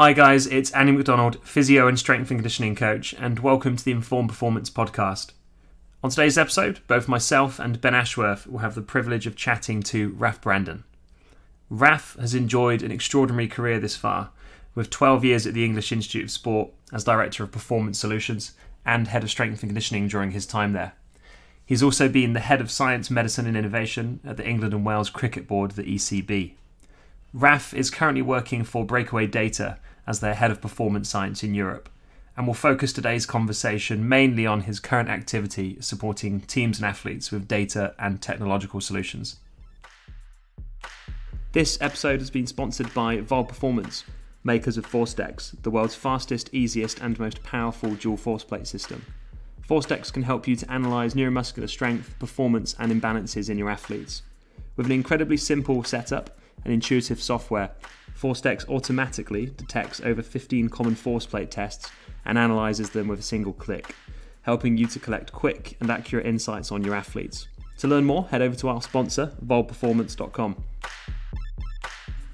Hi guys, it's Andy McDonald, physio and strength and conditioning coach, and welcome to the Informed Performance podcast. On today's episode, both myself and Ben Ashworth will have the privilege of chatting to Raph Brandon. Raph has enjoyed an extraordinary career this far, with 12 years at the English Institute of Sport as Director of Performance Solutions and Head of Strength and Conditioning during his time there. He's also been the Head of Science, Medicine and Innovation at the England and Wales Cricket Board, the ECB. Raph is currently working for Breakaway Data as their Head of Performance Science in Europe, and will focus today's conversation mainly on his current activity supporting teams and athletes with data and technological solutions. This episode has been sponsored by Vol Performance, makers of ForceDecks, the world's fastest, easiest and most powerful dual force plate system. ForceDecks can help you to analyse neuromuscular strength, performance and imbalances in your athletes. With an incredibly simple setup and intuitive software, ForceDecks automatically detects over 15 common force plate tests and analyses them with a single click, helping you to collect quick and accurate insights on your athletes. To learn more, head over to our sponsor, volperformance.com.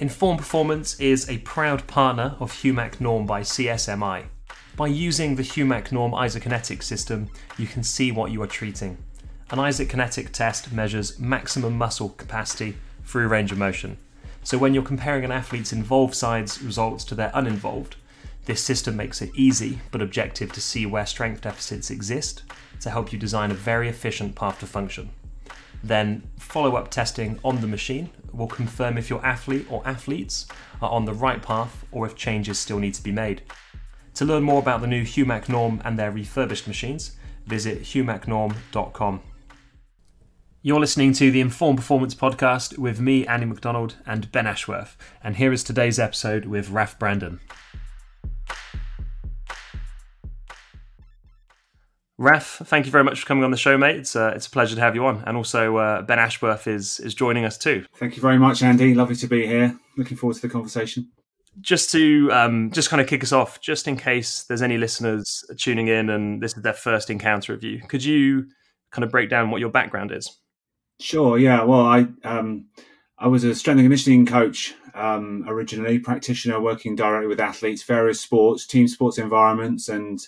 Informed Performance is a proud partner of HUMAC Norm by CSMI. By using the HUMAC Norm isokinetic system, you can see what you are treating. An isokinetic test measures maximum muscle capacity through range of motion. So when you're comparing an athlete's involved side's results to their uninvolved, this system makes it easy but objective to see where strength deficits exist to help you design a very efficient path to function. Then follow-up testing on the machine will confirm if your athlete or athletes are on the right path or if changes still need to be made. To learn more about the new HUMAC Norm and their refurbished machines, visit humacnorm.com. You're listening to the Informed Performance podcast with me, Andy McDonald, and Ben Ashworth. And here is today's episode with Raph Brandon. Raph, thank you very much for coming on the show, mate. It's a pleasure to have you on. And also, Ben Ashworth is joining us too. Thank you very much, Andy. Lovely to be here. Looking forward to the conversation. Just to just kind of kick us off, just in case there's any listeners tuning in and this is their first encounter of you, could you kind of break down what your background is? Sure. Yeah. Well, I was a strength and conditioning coach originally, practitioner working directly with athletes, various sports, team sports environments, and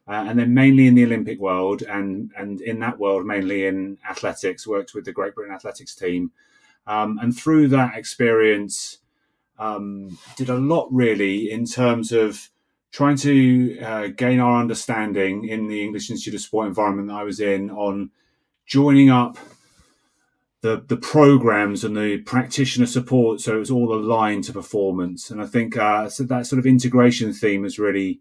then mainly in the Olympic world, and in that world mainly in athletics. Worked with the Great Britain athletics team, and through that experience, did a lot really in terms of trying to gain our understanding in the English Institute of Sport environment that I was in on joining up the programs and the practitioner support, so it was all aligned to performance. And I think so that sort of integration theme has really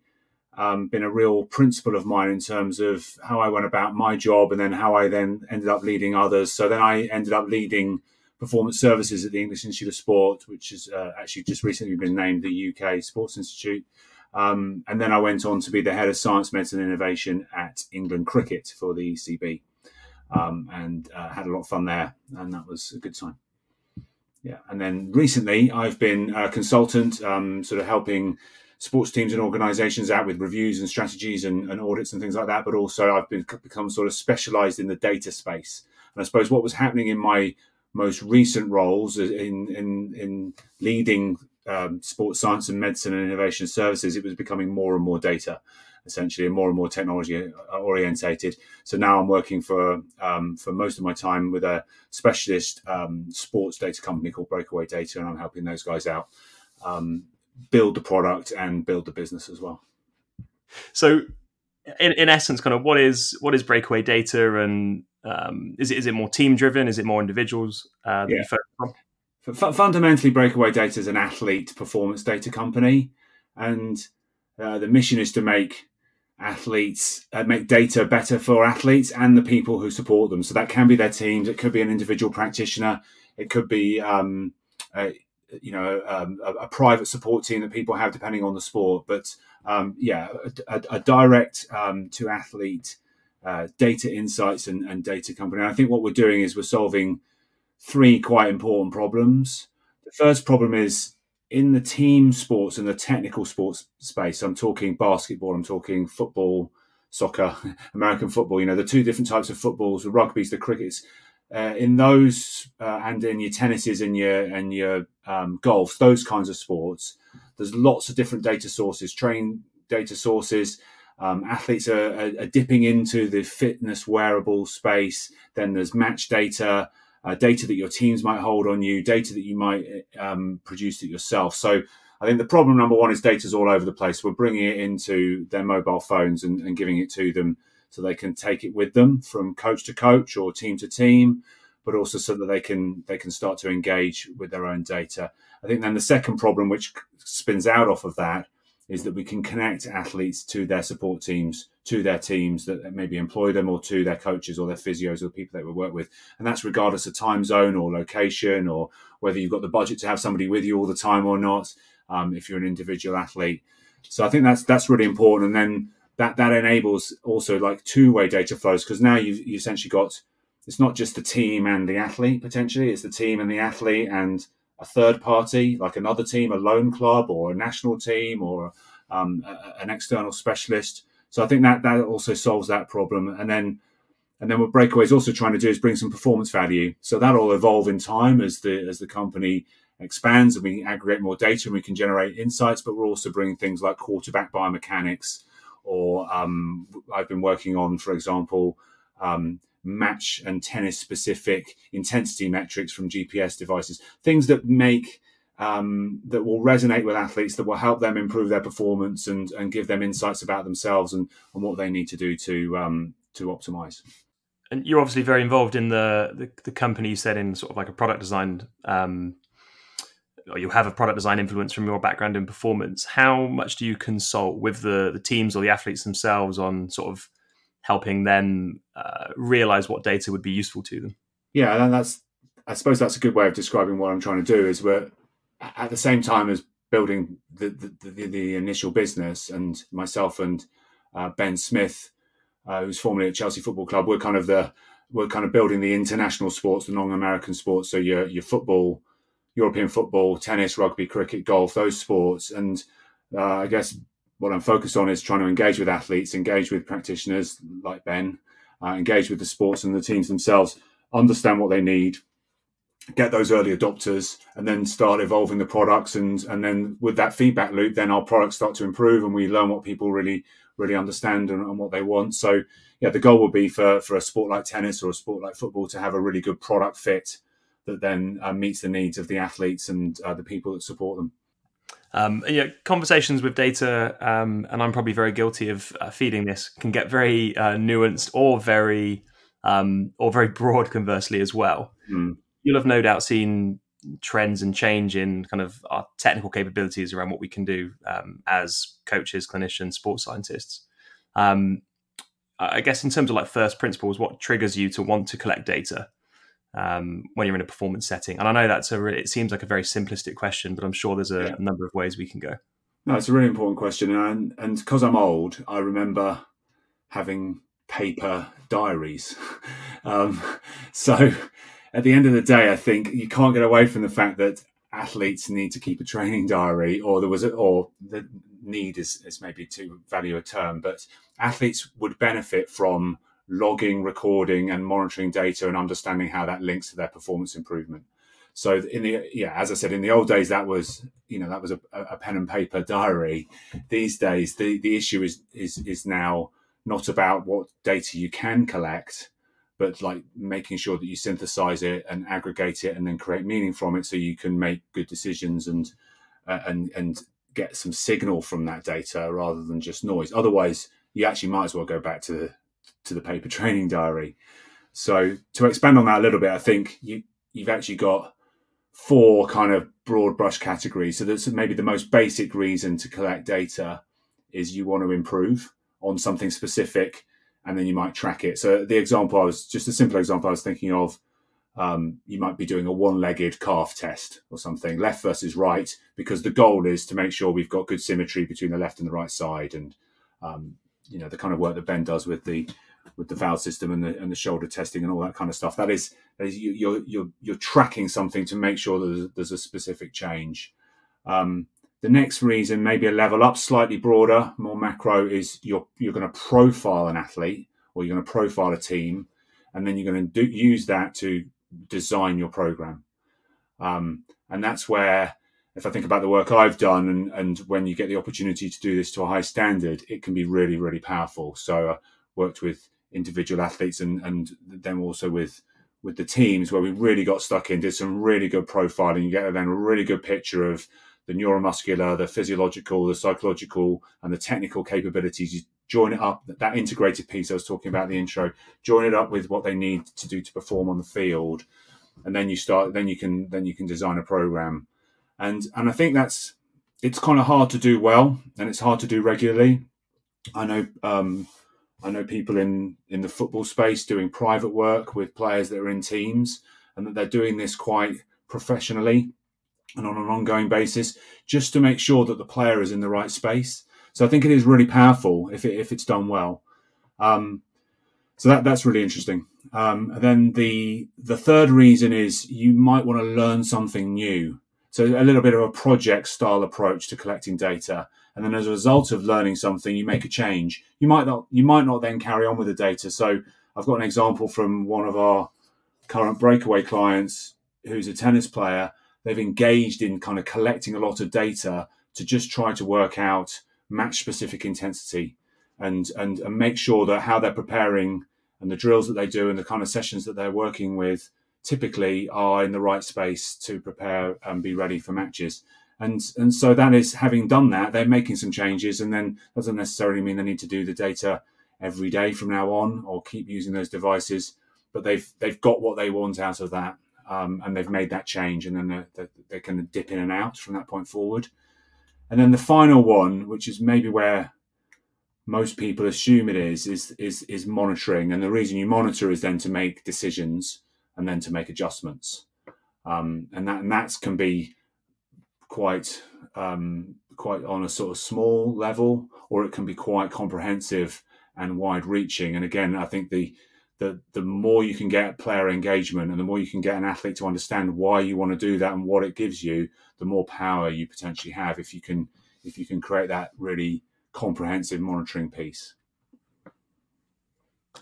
been a real principle of mine in terms of how I went about my job and then how I then ended up leading others. So then I ended up leading performance services at the English Institute of Sport, which has actually just recently been named the UK Sports Institute. And then I went on to be the Head of Science, Medicine and Innovation at England Cricket for the ECB. And had a lot of fun there, and that was a good time. Yeah, and then recently I've been a consultant, sort of helping sports teams and organisations out with reviews and strategies and audits and things like that. But also I've become sort of specialised in the data space. And I suppose what was happening in my most recent roles in leading sports science and medicine and innovation services, it was becoming more and more data, essentially, and more technology orientated. So now I'm working for most of my time with a specialist sports data company called Breakaway Data, and I'm helping those guys out build the product and build the business as well. So, in essence, kind of what is Breakaway Data, and is it more team driven? Is it more individuals that you focus on? Fundamentally, Breakaway Data is an athlete performance data company, and the mission is to make make data better for athletes and the people who support them. So that can be their teams, it could be an individual practitioner, it could be a private support team that people have depending on the sport. But a direct to athlete data insights and data company. And I think what we're doing is we're solving three quite important problems. The first problem is in the team sports and the technical sports space. I'm talking basketball, I'm talking football, soccer, American football, the two different types of footballs, the rugby's, the crickets. In those and in your tennises and your golf, those kinds of sports, there's lots of different data sources, train data sources. Athletes are dipping into the fitness wearable space. Then there's match data, data that your teams might hold on you, data that you might produce it yourself. So I think the problem number one is data's all over the place. We're bringing it into their mobile phones and giving it to them so they can take it with them from coach to coach or team to team, but also so that they can start to engage with their own data. I think then the second problem, which spins out off of that, is that we can connect athletes to their support teams, to their teams that maybe employ them, or to their coaches or their physios or people they would work with. And that's regardless of time zone or location, or whether you've got the budget to have somebody with you all the time or not, if you're an individual athlete. So I think that's really important. And then that enables also like two-way data flows, because now you've essentially got, it's not just the team and the athlete potentially, it's the team and the athlete and a third party, like another team, a loan club or a national team or an external specialist. So I think that also solves that problem. And then what Breakaway is also trying to do is bring some performance value. So that'll evolve in time as the company expands and we aggregate more data and we can generate insights. But we're also bringing things like quarterback biomechanics, or I've been working on, for example, match and tennis specific intensity metrics from GPS devices, things that make that will resonate with athletes, that will help them improve their performance and give them insights about themselves and what they need to do to optimize. And you're obviously very involved in the company, you said, in sort of like a product design, or you have a product design influence from your background in performance. How much do you consult with the teams or the athletes themselves on sort of helping them realize what data would be useful to them? Yeah, and I suppose that's a good way of describing what I'm trying to do. Is we're at the same time as building the initial business, and myself and Ben Smith, who's formerly at Chelsea Football Club, we're kind of building the international sports, the non-American sports. So your football, European football, tennis, rugby, cricket, golf, those sports. And I guess what I'm focused on is trying to engage with athletes, engage with practitioners like Ben, engage with the sports and the teams themselves, understand what they need, get those early adopters, and then start evolving the products. And then with that feedback loop, then our products start to improve and we learn what people really understand and what they want. So yeah, the goal would be for a sport like tennis or a sport like football to have a really good product fit that then meets the needs of the athletes and the people that support them. Conversations with data, and I'm probably very guilty of feeding this, can get very nuanced or very broad, conversely, as well. You'll have no doubt seen trends and change in kind of our technical capabilities around what we can do as coaches, clinicians, sports scientists. I guess in terms of like first principles, what triggers you to want to collect data when you're in a performance setting? And I know it seems like a very simplistic question, but I'm sure there's a number of ways we can go. No, it's a really important question. And because I'm old, I remember having paper diaries. So at the end of the day, I think you can't get away from the fact that athletes need to keep a training diary, or the need is maybe too value a term, but athletes would benefit from logging, recording, and monitoring data and understanding how that links to their performance improvement. So as I said, in the old days, that was a pen and paper diary. These days, the issue is now not about what data you can collect, but like making sure that you synthesize it and aggregate it and then create meaning from it so you can make good decisions and get some signal from that data rather than just noise. Otherwise, you actually might as well go back to the paper training diary. So to expand on that a little bit, I think you've actually got 4 kind of broad brush categories. So that's maybe the most basic reason to collect data is you want to improve on something specific, and then you might track it. So a simple example I was thinking of, you might be doing a one-legged calf test or something, left versus right, because the goal is to make sure we've got good symmetry between the left and the right side. And, the kind of work that Ben does with the valve system and the shoulder testing and all that kind of stuff. That is you're tracking something to make sure that there's a specific change. The next reason, maybe a level up, slightly broader, more macro, is you're going to profile an athlete or you're going to profile a team, and then you're going to use that to design your program. And that's where, if I think about the work I've done, and when you get the opportunity to do this to a high standard, it can be really, really powerful. So I worked with individual athletes and then also with the teams, where we really got stuck in, did some really good profiling. You get then a really good picture of the neuromuscular, the physiological, the psychological, and the technical capabilities. You join it up, that integrated piece I was talking about in the intro, join it up with what they need to do to perform on the field, and then you can design a program. And I think it's kind of hard to do well, and it's hard to do regularly. I know people in the football space doing private work with players that are in teams, and that they're doing this quite professionally and on an ongoing basis, just to make sure that the player is in the right space. So I think it is really powerful if it's done well. So that's really interesting. And then the third reason is you might want to learn something new. So a little bit of a project style approach to collecting data. And then as a result of learning something, you make a change. You might not then carry on with the data. So I've got an example from one of our current Breakaway clients who's a tennis player. They've engaged in kind of collecting a lot of data to just try to work out match specific intensity and make sure that how they're preparing and the drills that they do and the kind of sessions that they're working with typically are in the right space to prepare and be ready for matches. And so that is, having done that, they're making some changes, and then doesn't necessarily mean they need to do the data every day from now on or keep using those devices, but they've got what they want out of that, and they've made that change, and then they can dip in and out from that point forward. And then the final one, which is maybe where most people assume it is monitoring. And the reason you monitor is then to make decisions and then to make adjustments. And that can be quite on a sort of small level, or it can be quite comprehensive and wide-reaching. And again, I think the more you can get player engagement and the more you can get an athlete to understand why you want to do that and what it gives you, the more power you potentially have if you can create that really comprehensive monitoring piece.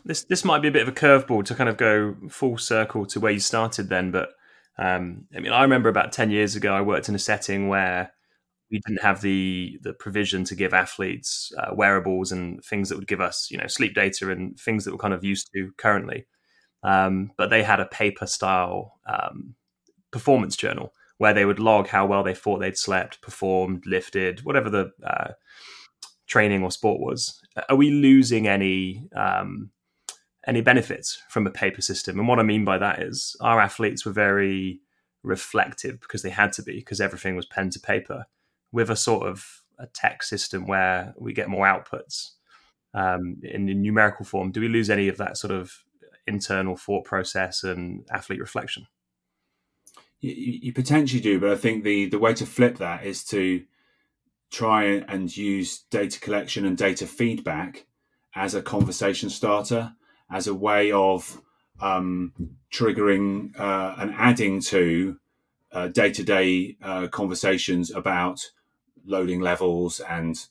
This might be a bit of a curveball to kind of go full circle to where you started then, but I mean, I remember about 10 years ago, I worked in a setting where we didn't have the provision to give athletes wearables and things that would give us, sleep data and things that we're kind of used to currently. But they had a paper style performance journal where they would log how well they thought they'd slept, performed, lifted, whatever the training or sport was. Are we losing any benefits from a paper system? And what I mean by that is our athletes were very reflective because they had to be, because everything was pen to paper. With a sort of a tech system where we get more outputs in numerical form, do we lose any of that sort of internal thought process and athlete reflection? You potentially do, but I think the way to flip that is to try and use data collection and data feedback as a conversation starter, as a way of triggering and adding to day-to-day conversations about loading levels and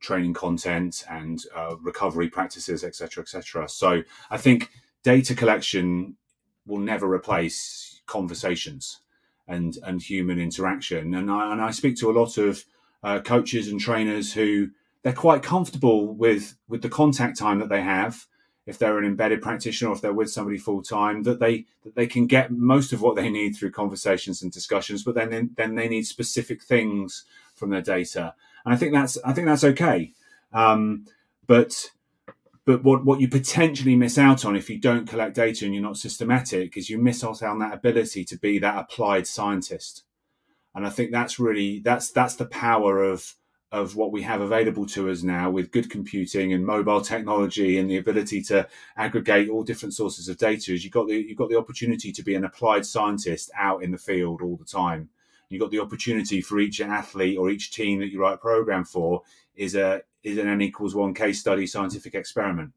training content and recovery practices, etc., etc. So I think data collection will never replace conversations and human interaction. And I speak to a lot of coaches and trainers who they're quite comfortable with the contact time that they have. If they're an embedded practitioner or if they're with somebody full time, that they can get most of what they need through conversations and discussions, but then they need specific things from their data. And I think that's okay. But what you potentially miss out on if you don't collect data and you're not systematic is you miss out on that ability to be that applied scientist. And I think that's the power of what we have available to us now with good computing and mobile technology and the ability to aggregate all different sources of data. Is you've got the opportunity to be an applied scientist out in the field all the time. You've got the opportunity for each athlete or each team that you write a program for is an N=1 case study scientific experiment.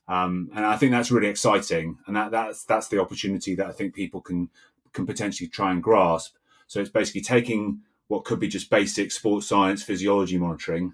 And I think that's really exciting. And that's the opportunity that I think people can potentially try and grasp. So it's basically taking what could be just basic sports science physiology monitoring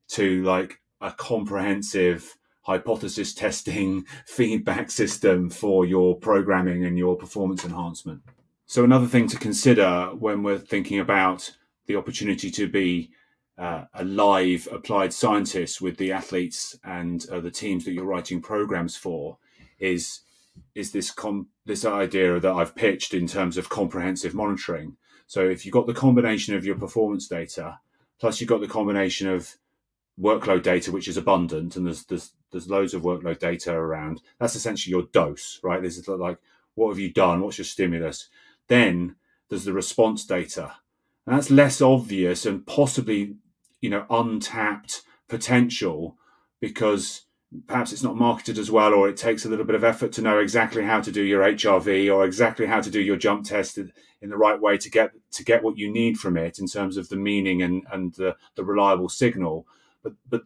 to like a comprehensive hypothesis testing feedback system for your programming and your performance enhancement. So another thing to consider when we're thinking about the opportunity to be a live applied scientist with the athletes and the teams that you're writing programs for is this idea that I've pitched in terms of comprehensive monitoring. So if you've got the combination of your performance data, plus you've got the combination of workload data, which is abundant, and there's loads of workload data around, that's essentially your dose, right? This is like, what have you done? What's your stimulus? Then there's the response data, and that's less obvious and possibly, untapped potential, because perhaps it's not marketed as well, or it takes a little bit of effort to know exactly how to do your HRV or exactly how to do your jump test in the right way to get what you need from it in terms of the meaning and the reliable signal. But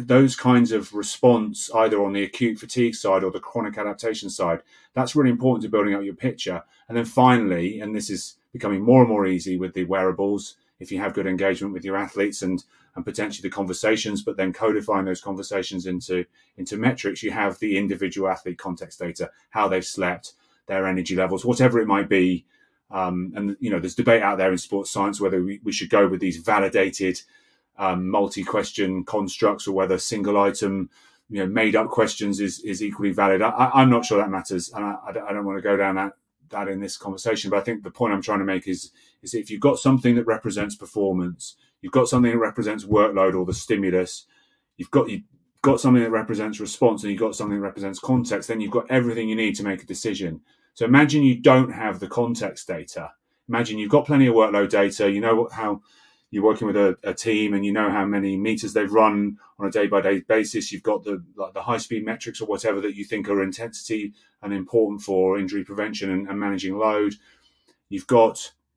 those kinds of response, either on the acute fatigue side or the chronic adaptation side, that's really important to building up your picture. And then finally, and this is becoming more and more easy with the wearables, if you have good engagement with your athletes and potentially the conversations, but then codifying those conversations into metrics, you have the individual athlete context data, how they've slept, their energy levels, whatever it might be. And there's debate out there in sports science whether we should go with these validated multi-question constructs or whether single item, made up questions is equally valid. I'm not sure that matters, and I don't want to go down that in this conversation. But I think the point I'm trying to make is if you've got something that represents performance, you've got something that represents workload or the stimulus, you've got something that represents response, and you've got something that represents context, then you've got everything you need to make a decision. So imagine you don't have the context data. Imagine you've got plenty of workload data. You know how you're working with a team, and you know how many meters they've run on a day-by-day basis. You've got the high-speed metrics or whatever that you think are intensity and important for injury prevention and managing load.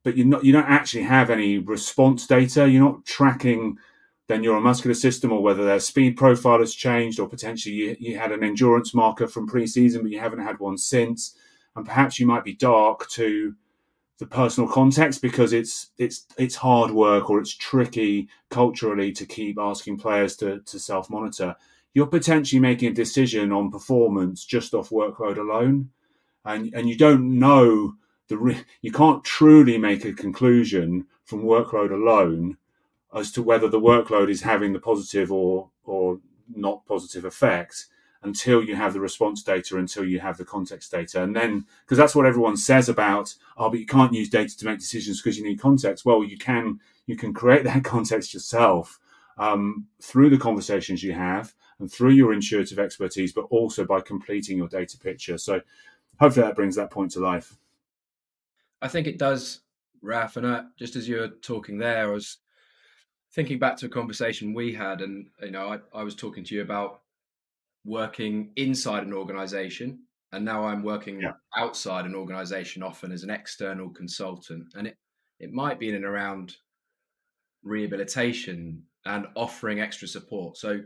But you don't actually have any response data. You're not tracking their neuromuscular system or whether their speed profile has changed, or potentially you had an endurance marker from pre-season, but you haven't had one since. And perhaps you might be dark to the personal context because it's hard work, or it's tricky culturally to keep asking players to self-monitor. You're potentially making a decision on performance just off workload alone, and you don't know you can't truly make a conclusion from workload alone as to whether the workload is having the positive or not positive effect until you have the response data, until you have the context data. And then, because that's what everyone says about, but you can't use data to make decisions because you need context. Well, you can create that context yourself through the conversations you have and through your intuitive expertise, but also by completing your data picture. So hopefully that brings that point to life. I think it does, Raph. And just as you were talking there, I was thinking back to a conversation we had, and I was talking to you about working inside an organization, and now I'm working outside an organization, often as an external consultant, and it might be in and around rehabilitation and offering extra support. So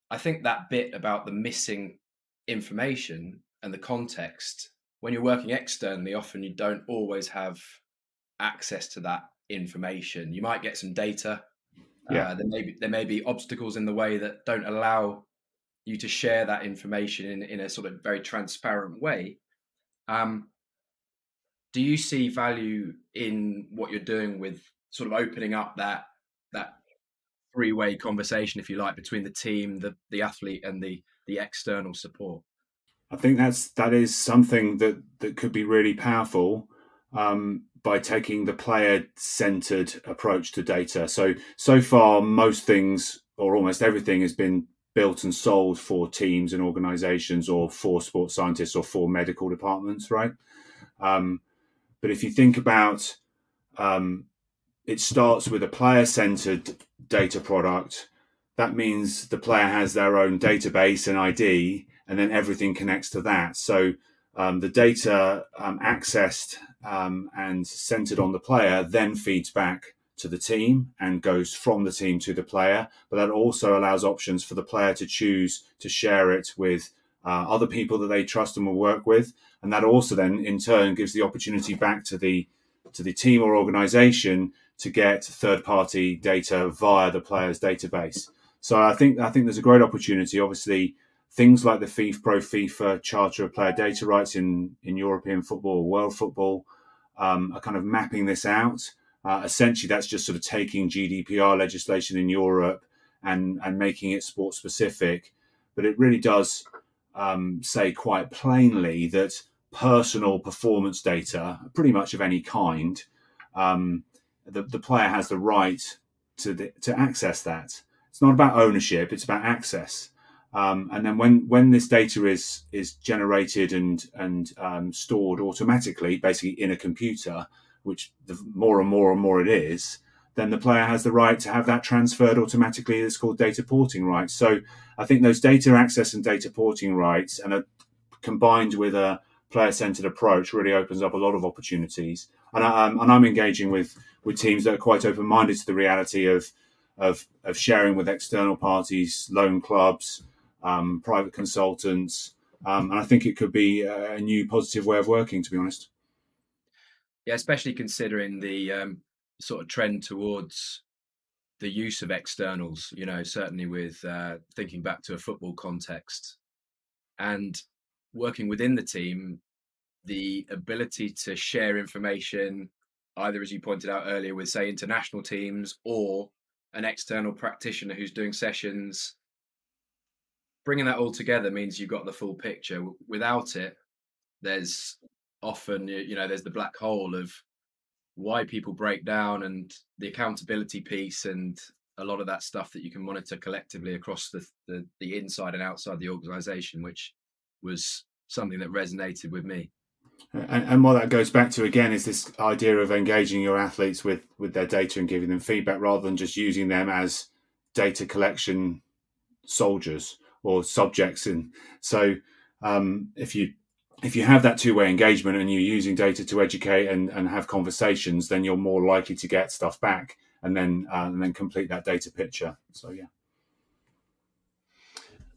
I think that bit about the missing information and the context, when you're working externally, often you don't always have access to that information. You might get some data. There may be obstacles in the way that don't allow you to share that information in a sort of very transparent way. Do you see value in what you're doing with sort of opening up that three-way conversation, if you like, between the team, the athlete, and the external support? I think that is something that could be really powerful by taking the player-centered approach to data. So far, most things or almost everything has been built and sold for teams and organizations, or for sports scientists, or for medical departments, right? But if you think about it starts with a player-centered data product. That means the player has their own database and ID, and then everything connects to that. So the data accessed and centered on the player then feeds back to the team and goes from the team to the player. But that also allows options for the player to choose to share it with other people that they trust and will work with. And that also then in turn gives the opportunity back to the team or organization to get third-party data via the player's database. So I think there's a great opportunity. Obviously, things like the FIFA Charter of Player Data Rights in European football or world football are kind of mapping this out. Essentially, that's just sort of taking GDPR legislation in Europe and making it sport specific. But it really does say quite plainly that personal performance data, pretty much of any kind, the player has the right to access that. It's not about ownership; it's about access. And then when this data is generated and stored automatically, basically in a computer, which the more and more it is, then the player has the right to have that transferred automatically. It's called data porting rights. So I think those data access and data porting rights, and combined with a player-centered approach, really opens up a lot of opportunities. And I'm engaging with teams that are quite open-minded to the reality of sharing with external parties, loan clubs, private consultants, and I think it could be a new positive way of working, to be honest. Yeah, especially considering the sort of trend towards the use of externals, certainly with thinking back to a football context and working within the team, the ability to share information, either, as you pointed out earlier, with, say, international teams or an external practitioner who's doing sessions. Bringing that all together means you've got the full picture. Without it, there's often, there's the black hole of why people break down and the accountability piece and a lot of that stuff that you can monitor collectively across the inside and outside the organization, which was something that resonated with me. And what that goes back to, again, is this idea of engaging your athletes with their data and giving them feedback rather than just using them as data collection soldiers or subjects. And so if you have that two-way engagement and you're using data to educate and have conversations, then you're more likely to get stuff back and then complete that data picture. So, yeah.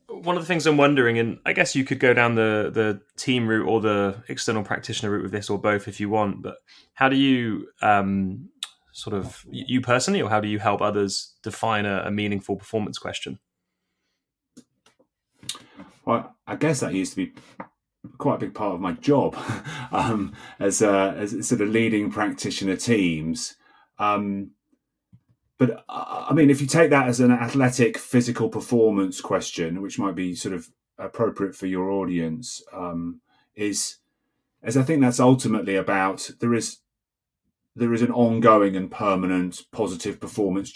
One of the things I'm wondering, and I guess you could go down the team route or the external practitioner route with this, or both if you want, but how do you you personally, or how do you help others define a meaningful performance question? Well, I guess that used to be quite a big part of my job as sort of leading practitioner teams. But I mean, if you take that as an athletic physical performance question, which might be sort of appropriate for your audience, as I think that's ultimately about there is an ongoing and permanent positive performance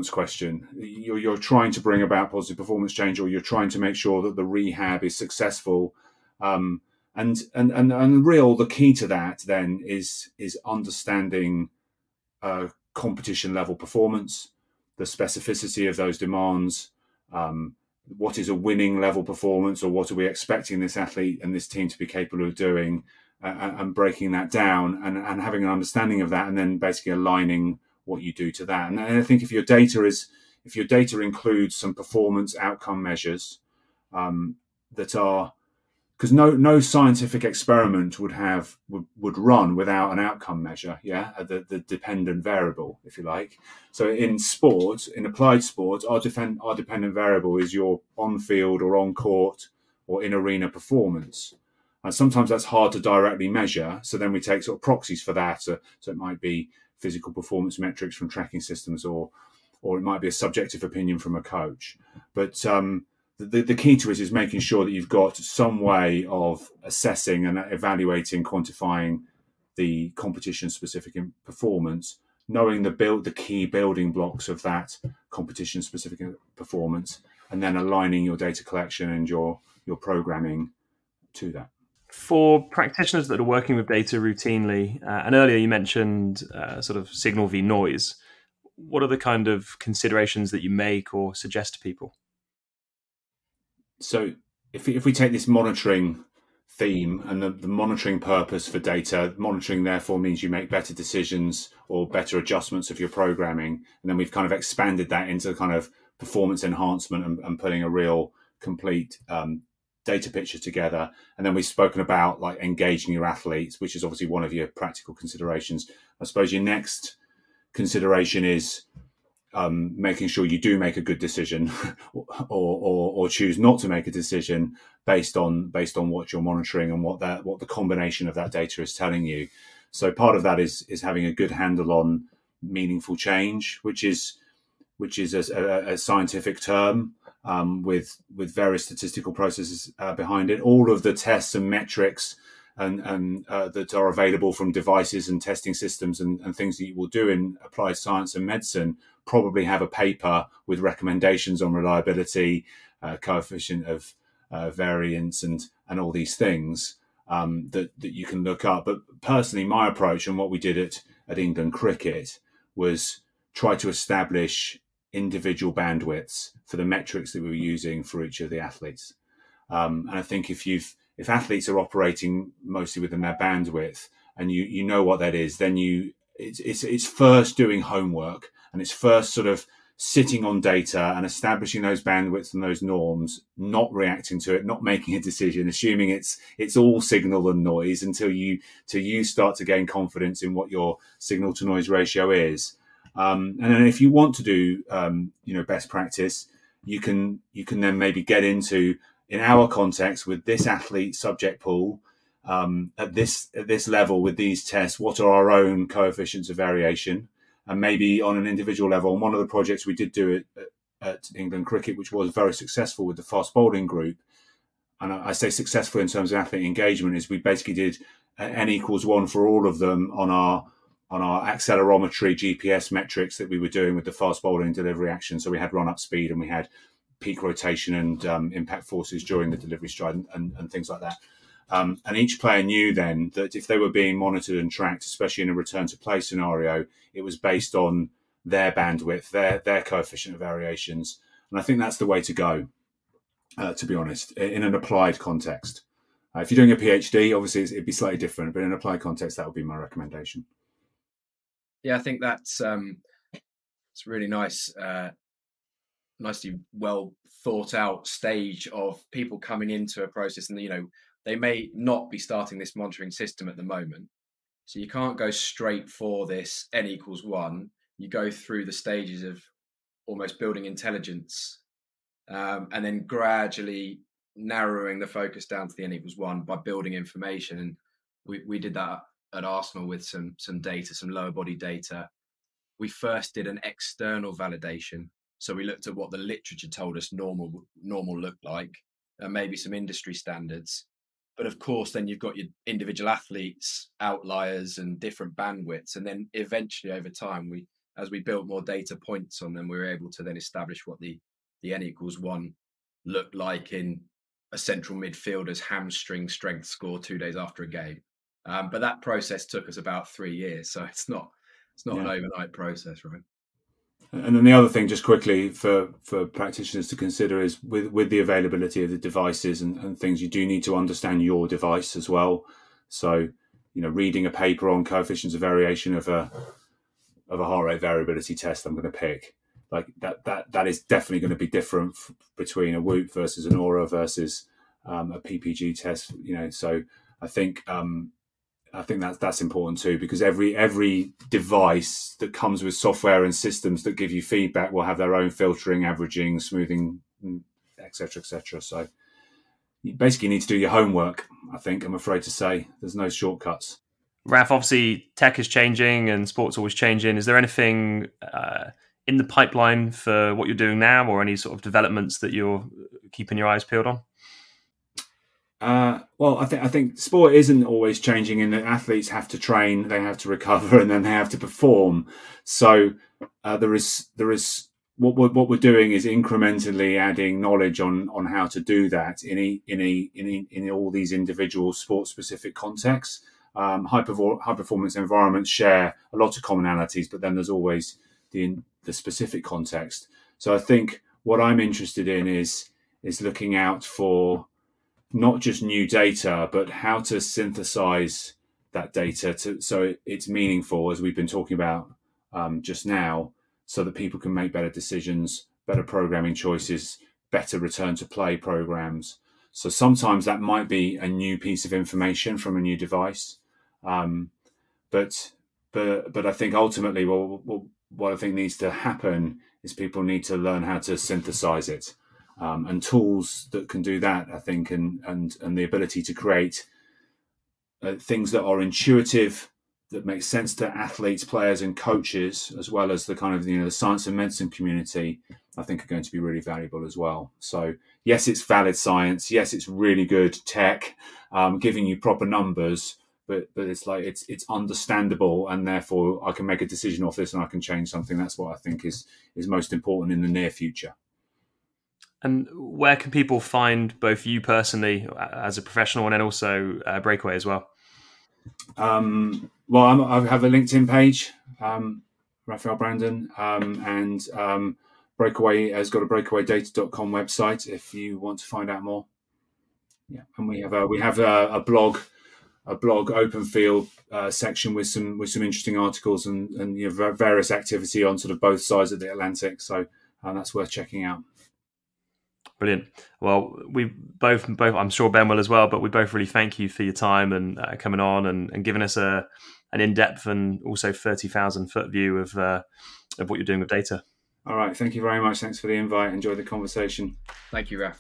question. You're trying to bring about positive performance change, or you're trying to make sure that the rehab is successful. And the key to that then is understanding competition level performance, the specificity of those demands, what is a winning level performance, or what are we expecting this athlete and this team to be capable of doing, and breaking that down and having an understanding of that, and then basically aligning what you do to that. And I think if your data includes some performance outcome measures that are, because no scientific experiment would run without an outcome measure, the dependent variable, if you like. So in sport, in applied sport, our dependent variable is your on-field or on-court or in-arena performance. And sometimes that's hard to directly measure, so then we take sort of proxies for that. So it might be physical performance metrics from tracking systems, or it might be a subjective opinion from a coach. But the key to it is making sure that you've got some way of assessing and evaluating, quantifying the competition-specific performance, knowing the key building blocks of that competition-specific performance, and then aligning your data collection and your programming to that. For practitioners that are working with data routinely, and earlier you mentioned sort of signal v noise, what are the kind of considerations that you make or suggest to people? So if we take this monitoring theme and the monitoring purpose for data, monitoring therefore means you make better decisions or better adjustments of your programming. And then we've kind of expanded that into kind of performance enhancement and putting a real complete data picture together. And then we've spoken about like engaging your athletes, which is obviously one of your practical considerations. I suppose your next consideration is making sure you do make a good decision or choose not to make a decision based on what you're monitoring and what the combination of that data is telling you. So part of that is having a good handle on meaningful change, which is a scientific term with various statistical processes behind it. All of the tests and metrics and that are available from devices and testing systems and things that you will do in applied science and medicine probably have a paper with recommendations on reliability, coefficient of variance, and all these things that you can look up. But personally, my approach and what we did at England Cricket was try to establish individual bandwidths for the metrics that we were using for each of the athletes. And I think if athletes are operating mostly within their bandwidth and you know what that is, then it's first doing homework, and it's first sort of sitting on data and establishing those bandwidths and those norms, not reacting to it, not making a decision, assuming it's all signal and noise until you start to gain confidence in what your signal to noise ratio is. And then if you want to do best practice, you can then maybe get into, in our context with this athlete subject pool, at this level with these tests, what are our own coefficients of variation? And maybe on an individual level. And one of the projects we did do at England Cricket, which was very successful with the fast bowling group, and I say successful in terms of athlete engagement, is we basically did n=1 for all of them on our accelerometry GPS metrics that we were doing with the fast bowling delivery action. So we had run up speed and we had peak rotation and impact forces during the delivery stride and things like that. And each player knew then that if they were being monitored and tracked, especially in a return to play scenario, it was based on their bandwidth, their coefficient of variations. And I think that's the way to go, to be honest, in an applied context. If you're doing a PhD, obviously it'd be slightly different, but in an applied context, that would be my recommendation. Yeah, I think that's it's really nice, nicely well thought out stage of people coming into a process, and they may not be starting this monitoring system at the moment, so you can't go straight for this n=1. You go through the stages of almost building intelligence, and then gradually narrowing the focus down to the n=1 by building information. And we did that at Arsenal with some data, some lower body data. We first did an external validation. So we looked at what the literature told us normal looked like, and maybe some industry standards. But of course, then you've got your individual athletes, outliers, and different bandwidths. And then eventually over time, as we built more data points on them, we were able to then establish what the n=1 looked like in a central midfielder's hamstring strength score 2 days after a game. But that process took us about 3 years. So it's not an overnight process, right? And then the other thing, just quickly for practitioners to consider, is with the availability of the devices and things, you do need to understand your device as well. So, reading a paper on coefficients of variation of a heart rate variability test, I'm going to pick, like that is definitely going to be different between a Whoop versus an Aura versus a PPG test. So I think that's important too, because every device that comes with software and systems that give you feedback will have their own filtering, averaging, smoothing, etc., etc. So you basically need to do your homework. I think, I'm afraid to say, there's no shortcuts. Raph, obviously tech is changing and sport's always changing. Is there anything in the pipeline for what you're doing now, or any sort of developments that you're keeping your eyes peeled on? Well, I think sport isn't always changing in that athletes have to train, they have to recover, and then they have to perform. So there is what we're doing is incrementally adding knowledge on how to do that in all these individual sport specific contexts. High performance environments share a lot of commonalities, but then there's always the specific context. So I think what I'm interested in is looking out for not just new data, but how to synthesize that data so it's meaningful, as we've been talking about just now, so that people can make better decisions, better programming choices, better return to play programs. So sometimes that might be a new piece of information from a new device, but I think ultimately, what what I think needs to happen is people need to learn how to synthesize it, and tools that can do that, I think, and the ability to create things that are intuitive, that make sense to athletes, players, and coaches, as well as the kind of the science and medicine community, I think are going to be really valuable as well. So yes, it's valid science. Yes, it's really good tech, giving you proper numbers, but it's like it's understandable, and therefore I can make a decision off this and I can change something. That's what I think is most important in the near future. And where can people find both you personally as a professional and then also Breakaway as well? Well, I have a LinkedIn page, Raphael Brandon, and Breakaway has got a breakawaydata.com website if you want to find out more. Yeah, and we have a blog open field section with some interesting articles and various activity on sort of both sides of the Atlantic. So that's worth checking out. Brilliant. Well, we both, I'm sure Ben will as well, but we both really thank you for your time and coming on and giving us an in-depth and also 30,000 foot view of what you're doing with data. All right. Thank you very much. Thanks for the invite. Enjoy the conversation. Thank you, Raph.